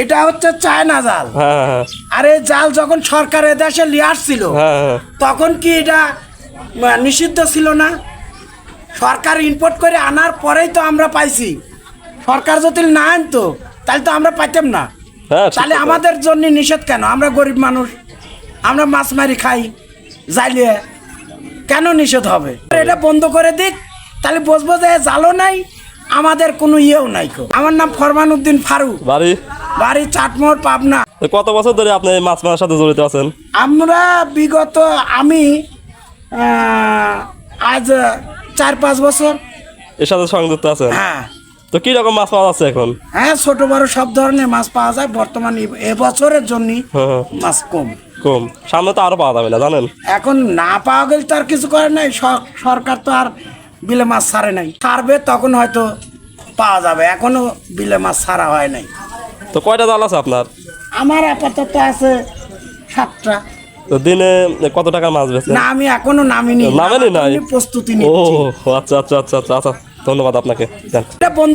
এটা হচ্ছে চায়না জাল। হ্যাঁ। আর এই জাল যখন সরকার এদেশে নিয়ে আসছিল হ্যাঁ। তখন কি এটা নিষিদ্ধ ছিল না? সরকার ইম্পোর্ট করে আনার পরেই তো আমরা পাইছি। সরকার যদি না আনতো তাহলে তো আমরা পাইতাম না। হ্যাঁ, তাহলে আমাদের জন্য নিষেধ কেন? আমরা গরিব মানুষ, আমরা মাছ মারি খাই, জাইলিয়ে কেন নিষেধ হবে? এটা বন্ধ করে দিক, তাহলে বুঝবো যে জালও নাই, আমাদের কোনো ইয়েও নাই। আমার নাম ফরমান উদ্দিন ফারুক, বাড়ি চাটমোহর, পাবনা। কত বছর ধরে আপনি মাছ মারার সাথে জড়িত আছেন? আমরা বিগত আমি আজ 4-5 বছর এর সাথে সংযুক্ত আছেন। হ্যাঁ। তো কি রকম মাছ পাওয়া যাচ্ছে এখন? হ্যাঁ, ছোট বড় সব ধরনের মাছ পাওয়া যায়। বর্তমানে এবছরের জন্য মাছ কম। সামনে তো আরো পাওয়া যাবে না জানেন? এখন না পাওয়া গেলে তো আর কিছু করে নাই। সরকার তো আর বিলে মাছ ছাড়ে নাই, ছাড়বে তখন হয়তো পাওয়া যাবে। এখনো বিলে মাছ ছাড়া হয় নাই। তো কয়টা জাল আছে আপনার? আমার আপাতত আছে 7টা। তো দিনে কত টাকা মাছ বেচেন? না, আমি এখনো নামিনি, নামেনি নাই? প্রস্তুতি ও নিচ্ছি। আচ্ছা আচ্ছা আচ্ছা আচ্ছা আচ্ছা, ধন্যবাদ আপনাকে। এটা বন্ধ